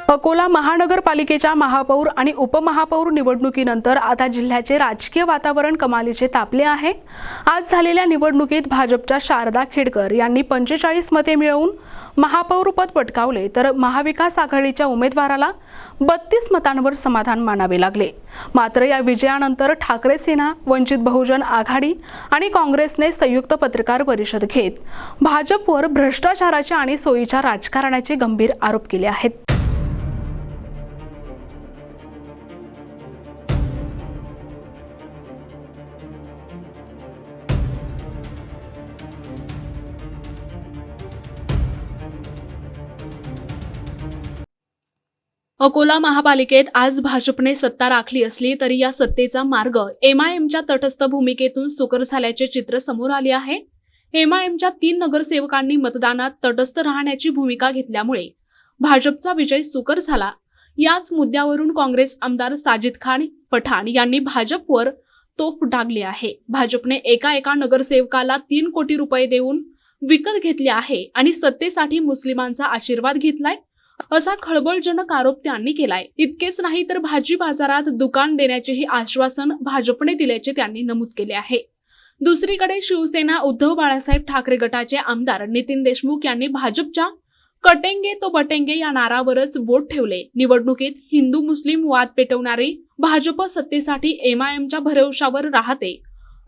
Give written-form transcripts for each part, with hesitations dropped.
अकोला महानगरपालिकेच्या महापौर आणि उपमहापौर निवडणुकीनंतर आता जिल्ह्याचे राजकीय वातावरण कमालीचे तापले आहे। आज झालेल्या निवडणुकीत भाजपच्या शारदा खेडकर यांनी 45 मते मिळवून महापौरपद पटकावले, तर महाविकास आघाडीच्या उमेदवाराला 32 मतांवर समाधान मानावे लागले। मात्र या विजयानंतर ठाकरे सेना, वंचित बहुजन आघाडी आणि काँग्रेसने संयुक्त पत्रकार परिषद घेत भाजपवर भ्रष्टाचाराचे आणि सोयीच्या राजकारणाचे गंभीर आरोप केले आहेत। अकोला महापालिकेत आज भाजपने सत्ता राखली असली तरी या सत्तेचा मार्ग एमआयएमच्या तटस्थ भूमिकेतून सुकर झाल्याचे चित्र समोर आले आहे। एमआयएमच्या 3 नगरसेवकांनी मतदानात तटस्थ राहण्याची भूमिका घेतल्यामुळे भाजपचा विजय सुकर झाला। याच मुद्द्यावरून काँग्रेस आमदार साजिद खान पठाण यांनी भाजपवर तोफ डागली आहे। भाजपने एका नगरसेवकाला 3 कोटी रुपये देऊन विकत घेतले आहे आणि सत्तेसाठी मुस्लिमांचा आशीर्वाद घेतलाय, असा खळबळजनक आरोप त्यांनी केलाय। इतकेच नाही तर भाजी बाजारात दुकान देण्याचेही आश्वासन भाजपने दिल्याचे त्यांनी नमूद केले आहे। दुसरीकडे शिवसेना उद्धव बाळासाहेब ठाकरे गटाचे आमदार नितीन देशमुख यांनी भाजपच्या कटेंगे तो बटेंगे या नारावरच बोट ठेवले। निवडणुकीत हिंदू मुस्लिम वाद पेटवणारी भाजप सत्तेसाठी एमआयएमच्या भरवशावर राहते।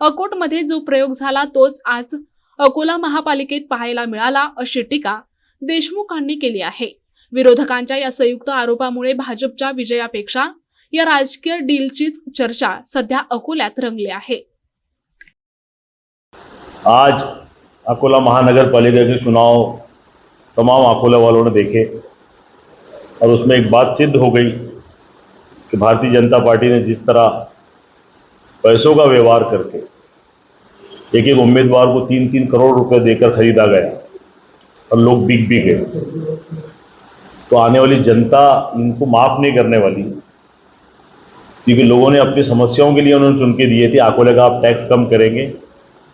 अकोटमध्ये जो प्रयोग झाला तोच आज अकोला महापालिकेत पाहायला मिळाला, अशी टीका देशमुखांनी केली आहे। विरोधकांच्या या संयुक्त आरोपामुळे भाजपच्या विजयापेक्षा या राजकीय डीलचीच चर्चा सध्या अकोल्यात रंगली आहे। आज अकोला महानगर पालिका के चुनाव तमाम अकोला वालों ने देखे और उसमें एक बात सिद्ध हो गई कि भारतीय जनता पार्टी ने जिस तरह पैसों का व्यवहार करके एक उम्मीदवार को 3-3 करोड़ रुपए देकर खरीदा गया और लोग बिक भी गए, तो आने वाली जनता इनको माफ़ नहीं करने वाली, क्योंकि लोगों ने अपनी समस्याओं के लिए उन्होंने चुन के दिए थे अकोले का आप टैक्स कम करेंगे,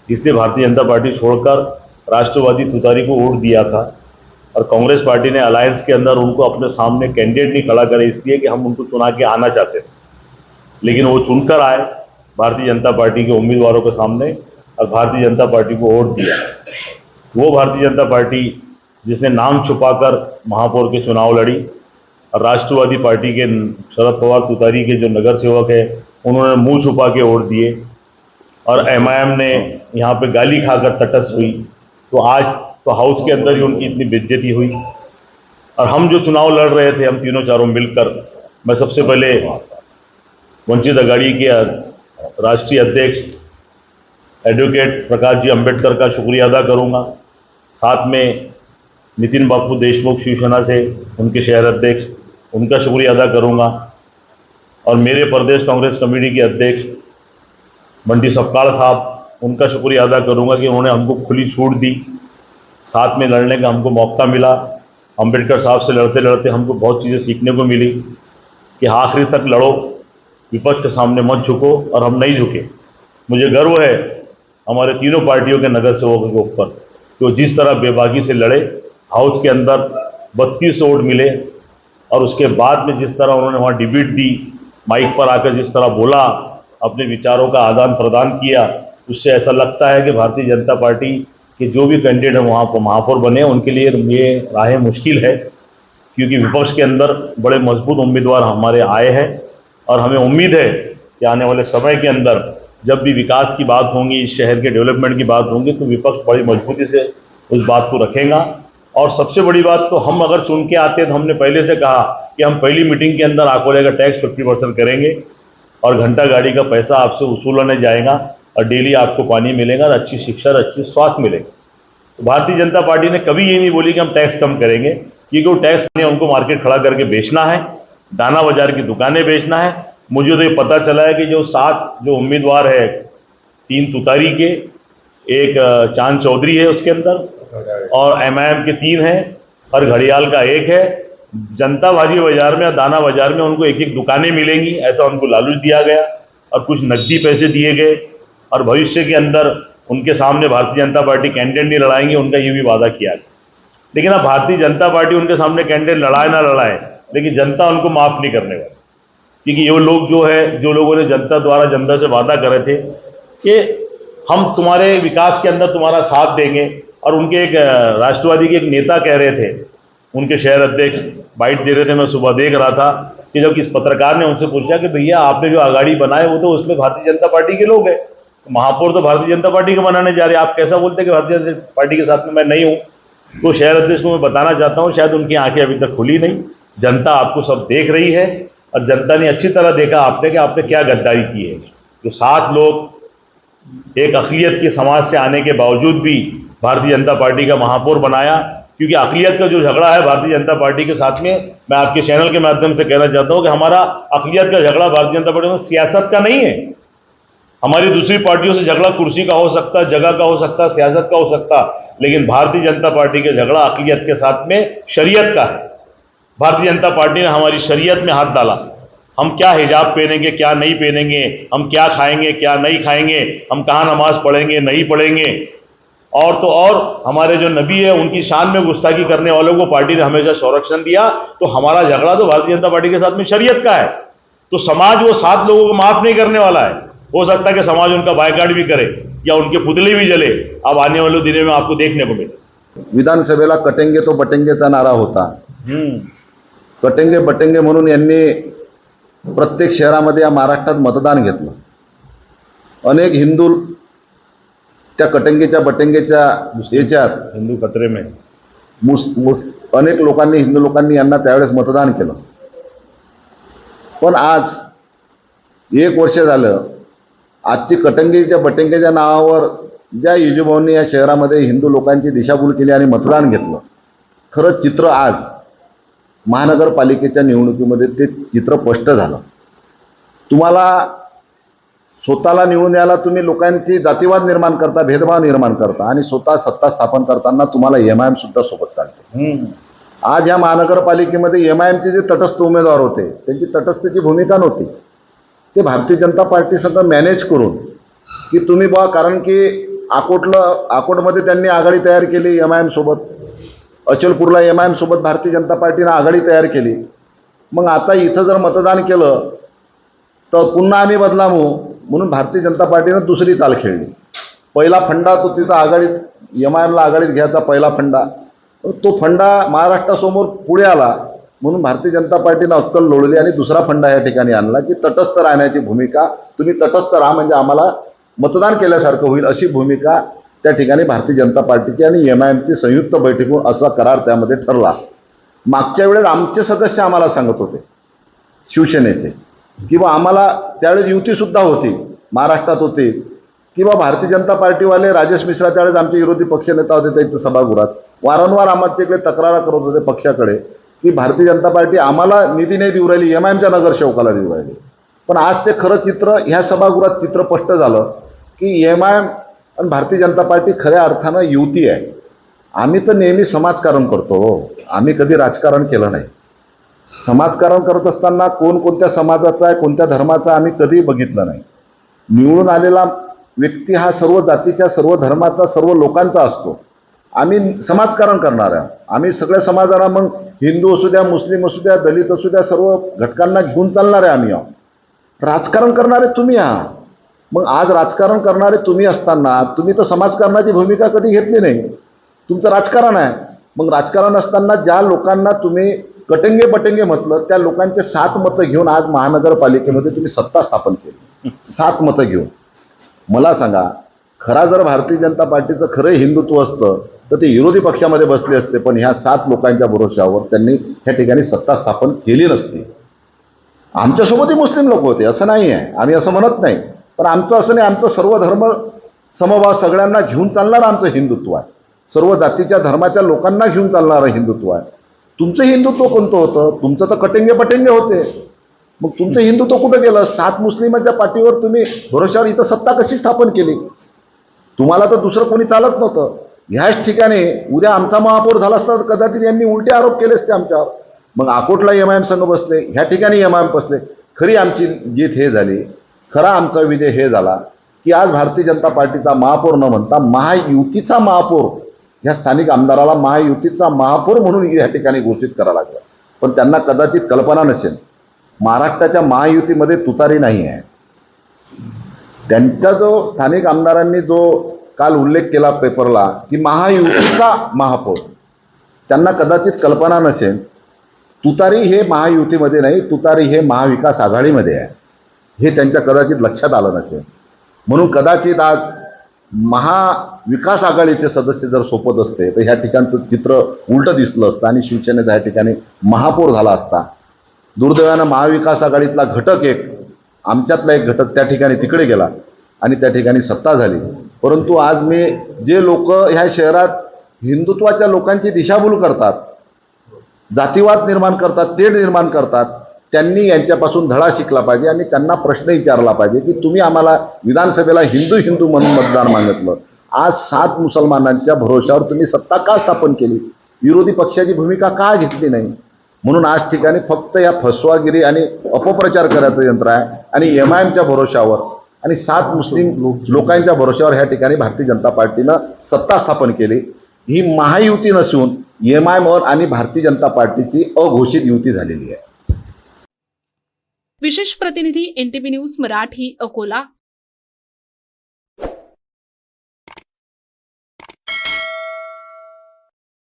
इसलिए भारतीय जनता पार्टी छोड़कर राष्ट्रवादी तुतारी को वोट दिया था। और कांग्रेस पार्टी ने अलायंस के अंदर उनको अपने सामने कैंडिडेट नहीं खड़ा करे, इसलिए कि हम उनको चुना के आना चाहते थे, लेकिन वो चुनकर आए भारतीय जनता पार्टी के उम्मीदवारों के सामने और भारतीय जनता पार्टी को वोट दिया। वो भारतीय जनता पार्टी जिसने नाम छुपाकर महापौर के चुनाव लड़ी और राष्ट्रवादी पार्टी के शरद पवार तुतारी के जो नगर सेवक है उन्होंने मुंह छुपा के वोट दिए और एमआईएम ने यहाँ पे गाली खाकर तटस्थ हुई, तो आज तो हाउस के अंदर ही उनकी इतनी बेइज्जती हुई। और हम जो चुनाव लड़ रहे थे, हम तीनों चारों मिलकर, मैं सबसे पहले वंचित आघाड़ी के राष्ट्रीय अध्यक्ष एडवोकेट प्रकाश जी अम्बेडकर का शुक्रिया अदा करूँगा, साथ में नितिन बापू देशमुख शिवसेना से उनके शहर अध्यक्ष, उनका शुक्रिया अदा करूंगा, और मेरे प्रदेश कांग्रेस कमेटी के अध्यक्ष बंटी सपकाल साहब, उनका शुक्रिया अदा करूंगा कि उन्होंने हमको खुली छूट दी, साथ में लड़ने का हमको मौका मिला। अम्बेडकर साहब से लड़ते लड़ते हमको बहुत चीज़ें सीखने को मिली कि आखिरी तक लड़ो, विपक्ष के सामने मत झुको, और हम नहीं झुके। मुझे गर्व है हमारे तीनों पार्टियों के नगर सेवकों के ऊपर, तो जिस तरह बेबाकी से लड़े, हाउस के अंदर 32 वोट मिले, और उसके बाद में जिस तरह उन्होंने वहाँ डिबेट दी, माइक पर आकर जिस तरह बोला, अपने विचारों का आदान प्रदान किया, उससे ऐसा लगता है कि भारतीय जनता पार्टी के जो भी कैंडिडेट हैं वहाँ पर महापौर बने, उनके लिए ये राहें मुश्किल है, क्योंकि विपक्ष के अंदर बड़े मजबूत उम्मीदवार हमारे आए हैं। और हमें उम्मीद है कि आने वाले समय के अंदर जब भी विकास की बात होगी, इस शहर के डेवलपमेंट की बात होगी, तो विपक्ष बड़ी मजबूती से उस बात को रखेगा। और सबसे बड़ी बात, तो हम अगर चुन के आते तो हमने पहले से कहा कि हम पहली मीटिंग के अंदर अकोले का टैक्स 50% करेंगे और घंटा गाड़ी का पैसा आपसे वसूला नहीं जाएगा और डेली आपको पानी मिलेगा और अच्छी शिक्षा और अच्छी स्वास्थ्य मिलेगी। तो भारतीय जनता पार्टी ने कभी ये नहीं बोली कि हम टैक्स कम करेंगे, क्योंकि वो टैक्स उनको मार्केट खड़ा करके बेचना है, दाना बाजार की दुकानें बेचना है। मुझे तो ये पता चला है कि जो 7 जो उम्मीदवार है, 3 तुतारी के, एक चांद चौधरी है उसके अंदर, और एमआईएम के 3 हैं और घड़ियाल का 1 है। जनता भाजी बाजार में और दाना बाजार में उनको एक दुकानें मिलेंगी, ऐसा उनको लालच दिया गया और कुछ नकदी पैसे दिए गए, और भविष्य के अंदर उनके सामने भारतीय जनता पार्टी कैंडिडेट नहीं लड़ाएंगे, उनका ये भी वादा किया गया। लेकिन अब भारतीय जनता पार्टी उनके सामने कैंडिडेट लड़ाए ना लड़ाए, लेकिन जनता उनको माफ़ नहीं करने वाली, क्योंकि ये लोग जो लोगों ने जनता द्वारा जनता से वादा करे थे कि हम तुम्हारे विकास के अंदर तुम्हारा साथ देंगे, और उनके एक राष्ट्रवादी के एक नेता कह रहे थे, उनके शहर अध्यक्ष बाइट दे रहे थे, मैं सुबह देख रहा था कि जब किस पत्रकार ने उनसे पूछा कि भैया आपने जो अगाड़ी बनाए वो तो उसमें भारतीय जनता पार्टी के लोग हैं, महापौर तो भारतीय जनता पार्टी का बनाने जा रहे हैं, आप कैसा बोलते हैं कि भारतीय जनता पार्टी के साथ में मैं नहीं हूँ। तो शहर अध्यक्ष को मैं बताना चाहता हूँ, शायद उनकी आंखें अभी तक खुली नहीं, जनता आपको सब देख रही है, और जनता ने अच्छी तरह देखा आपने कि आपने क्या गद्दारी की है। जो 7 लोग एक अक़लियत के समाज से आने के बावजूद भी भारतीय जनता पार्टी का महापौर बनाया, क्योंकि अक़लियत का जो झगड़ा है भारतीय जनता पार्टी के साथ में, मैं आपके चैनल के माध्यम से कहना चाहता हूँ कि हमारा अक़लियत का झगड़ा भारतीय जनता पार्टी में सियासत का नहीं है। हमारी दूसरी पार्टियों से झगड़ा कुर्सी का हो सकता, जगह का हो सकता, सियासत का हो सकता, लेकिन भारतीय जनता पार्टी का झगड़ा अक़लियत के साथ में शरीयत का है। भारतीय जनता पार्टी ने हमारी शरीयत में हाथ डाला, हम क्या हिजाब पहनेंगे क्या नहीं पहनेंगे, हम क्या खाएंगे क्या नहीं खाएंगे, हम कहाँ नमाज पढ़ेंगे नहीं पढ़ेंगे, और तो और हमारे जो नबी है उनकी शान में गुस्ताखी करने वालों को पार्टी ने हमेशा संरक्षण दिया। तो हमारा झगड़ा तो भारतीय जनता पार्टी के साथ में शरीयत का है। तो समाज वो 7 लोगों को माफ़ नहीं करने वाला है। हो सकता है कि समाज उनका बायकाट भी करे या उनके पुतले भी जले, अब आने वाले दिनों में आपको देखने को मिले। विधानसभेला कटेंगे तो बटेंगेचा नारा होता। कटेंगे बटेंगे म्हणून यांनी प्रत्येक शहरामध्ये या महाराष्ट्रात मतदान घेतलं। अनेक हिंदू त्या कटेंगेच्या बटेंगेच्या याच्यात हिंदू खतरे में अनेक लोकांनी हिंदू लोकांनी यांना त्यावेळेस मतदान केलं। पण आज 1 वर्ष झालं, आजची कटेंगेच्या बटेंगेच्या नावावर ज्या युजुभाऊंनी या शहरामध्ये हिंदू लोकांची दिशाभूल केली आणि मतदान घेतलं, खरं चित्र आज महानगरपालिकेच्या निवडणुकीमध्ये ते चित्र स्पष्ट झालं। तुम्हाला स्वतःला निवडून द्यायला तुम्ही लोकांची जातीवाद निर्माण करता, भेदभाव निर्माण करता, आणि स्वतः सत्ता स्थापन करताना तुम्हाला एमआयएम सुद्धा सोबत चालते। आज या महानगरपालिकेमध्ये एमआयएमचे जे तटस्थ उमेदवार होते त्यांची तटस्थतेची भूमिका नव्हती। ते भारतीय जनता पार्टी सगळं मॅनेज करून की तुम्ही बा, कारण की अकोटमध्ये त्यांनी आघाडी तयार केली एमआयएम सोबत, अचलपूरला एमआयएम सोबत भारतीय जनता पार्टीने आघाडी तयार केली। मग आता इथं जर मतदान केलं तर पुन्हा आम्ही बदलावू म्हणून भारतीय जनता पार्टीने दुसरी चाल खेळली। पहिला फंडा तो तिथं आघाडीत एमआयएमला आघाडीत घ्यायचा पहिला फंडा, तो फंडा महाराष्ट्रासमोर पुढे आला म्हणून भारतीय जनता पार्टीने अक्कल लोळली आणि दुसरा फंडा या ठिकाणी आणला की तटस्थ राहण्याची भूमिका, तुम्ही तटस्थ राहा म्हणजे आम्हाला मतदान केल्यासारखं होईल, अशी भूमिका त्या ठिकाणी भारतीय जनता पार्टीची आणि एमआयएमची संयुक्त बैठकीतून असा करार त्यामध्ये ठरला। मागच्या वेळेस आमचे सदस्य आम्हाला सांगत होते शिवसेनेचे किंवा आम्हाला त्यावेळेस युतीसुद्धा होती महाराष्ट्रात होती किंवा भारतीय जनता पार्टीवाले राजेश मिश्रा त्यावेळेस आमचे विरोधी पक्षनेता होते, त्या इथं सभागृहात वारंवार आमच्याकडे तक्रार करत होते पक्षाकडे की भारतीय जनता पार्टी आम्हाला निधी नाही देऊ राहिली, एमआयएमच्या नगरसेवकाला देऊ राहिली। पण आज ते खरं चित्र ह्या सभागृहात चित्र स्पष्ट झालं की एमआयएम आणि भारतीय जनता पार्टी खऱ्या अर्थानं युती आहे। आम्ही तर नेहमी समाजकारण करतो, आम्ही कधी राजकारण केलं नाही। समाजकारण करत असताना कोण कोणत्या समाजाचा आहे कोणत्या धर्माचा आम्ही कधी बघितलं नाही। निवडून आलेला व्यक्ती हा सर्व जातीच्या सर्व धर्माचा सर्व लोकांचा असतो। आम्ही समाजकारण करणार आहे, आम्ही सगळ्या समाजाला, मग हिंदू असू द्या, मुस्लिम असू द्या, दलित असू द्या, सर्व घटकांना घेऊन चालणार आहे आम्ही। राजकारण करणारे तुम्ही आहात। मग आज राजकारण करणारे तुम्ही असताना तुम्ही तर समाजकारणाची भूमिका कधी घेतली नाही, तुमचं राजकारण आहे। मग राजकारण असताना ज्या लोकांना तुम्ही कटेंगे बटेंगे म्हटलं त्या लोकांचे 7 मतं घेऊन आज महानगरपालिकेमध्ये तुम्ही सत्ता स्थापन केली, 7 मतं घेऊन। मला सांगा, खरा जर भारतीय जनता पार्टीचं खरं हिंदुत्व असतं तर ते विरोधी पक्षामध्ये बसले असते, पण ह्या 7 लोकांच्या भरोश्यावर त्यांनी ह्या ठिकाणी सत्ता स्थापन केली नसती। आमच्यासोबतही मुस्लिम लोक होते, असं नाही आहे, आम्ही असं म्हणत नाही, पण आमचं असं नाही, आमचं सर्व धर्म समभाव सगळ्यांना घेऊन चालणारं आमचं हिंदुत्व आहे, सर्व जातीच्या धर्माच्या लोकांना घेऊन चालणारं हिंदुत्व आहे। तुमचं हिंदुत्व कोणतं होतं? तुमचं तर कटेंगे बटेंगे होते। मग तुमचं हिंदुत्व कुठं गेलं? 7 मुस्लिमांच्या पाठीवर तुम्ही भरोश्यावर इथं सत्ता कशी स्थापन केली? तुम्हाला तर दुसरं कोणी चालत नव्हतं। ह्याच ठिकाणी उद्या आमचा महापौर झाला असता तर कदाचित यांनी उलटे आरोप केले असते आमच्यावर। मग अकोटला एमआयएम संघ बसले, ह्या ठिकाणी एमआयएम बसले। खरी आमची जीत हे झाली, खरा आमचा विजय हे झाला की आज भारतीय जनता पार्टीचा महापौर न म्हणता महायुतीचा महापौर, ह्या स्थानिक आमदाराला महायुतीचा महापौर म्हणून या ठिकाणी घोषित करावं लागलं। पण त्यांना कदाचित कल्पना नसेल, महाराष्ट्राच्या महायुतीमध्ये तुतारी नाही आहे. त्यांचा जो स्थानिक आमदारांनी जो काल उल्लेख केला पेपरला की महायुतीचा महापौर, त्यांना कदाचित कल्पना नसेल, तुतारी हे महायुतीमध्ये नाही, तुतारी हे महाविकास आघाडीमध्ये आहे, हे त्यांच्या कदाचित लक्षात आलं नसेल. म्हणून कदाचित आज महाविकास आघाडीचे सदस्य जर सोपत असते तर ह्या ठिकाणचं चित्र उलटं दिसलं असतं आणि शिवसेनेचा ह्या ठिकाणी महापौर झाला असता. दुर्दैवानं महाविकास आघाडीतला घटक एक, आमच्यातला एक घटक त्या ठिकाणी तिकडे गेला आणि त्या ठिकाणी सत्ता झाली. परंतु आज मी जे लोक ह्या शहरात हिंदुत्वाच्या लोकांची दिशाभूल करतात, जातीवाद निर्माण करतात, तेढ निर्माण करतात, त्यांनी यांच्यापासून धडा शिकला पाहिजे आणि त्यांना प्रश्न विचारला पाहिजे की तुम्ही आम्हाला विधानसभेला हिंदू हिंदू म्हणून मतदान मागितलं, आज 7 मुसलमानांच्या भरोशावर तुम्ही सत्ता का स्थापन केली, विरोधी पक्षाची भूमिका का घेतली नाही. म्हणून आज ठिकाणी फक्त या फसवागिरी आणि अपप्रचार करायचं यंत्र आहे आणि MIMच्या भरोशावर आणि 7 मुस्लिम लोकांच्या भरोशावर ह्या ठिकाणी भारतीय जनता पार्टीनं सत्ता स्थापन केली. ही महायुती नसून MIM आणि भारतीय जनता पार्टीची अघोषित युती झालेली आहे. विशेष प्रतिनिधी NTV न्यूज मराठी, अकोला.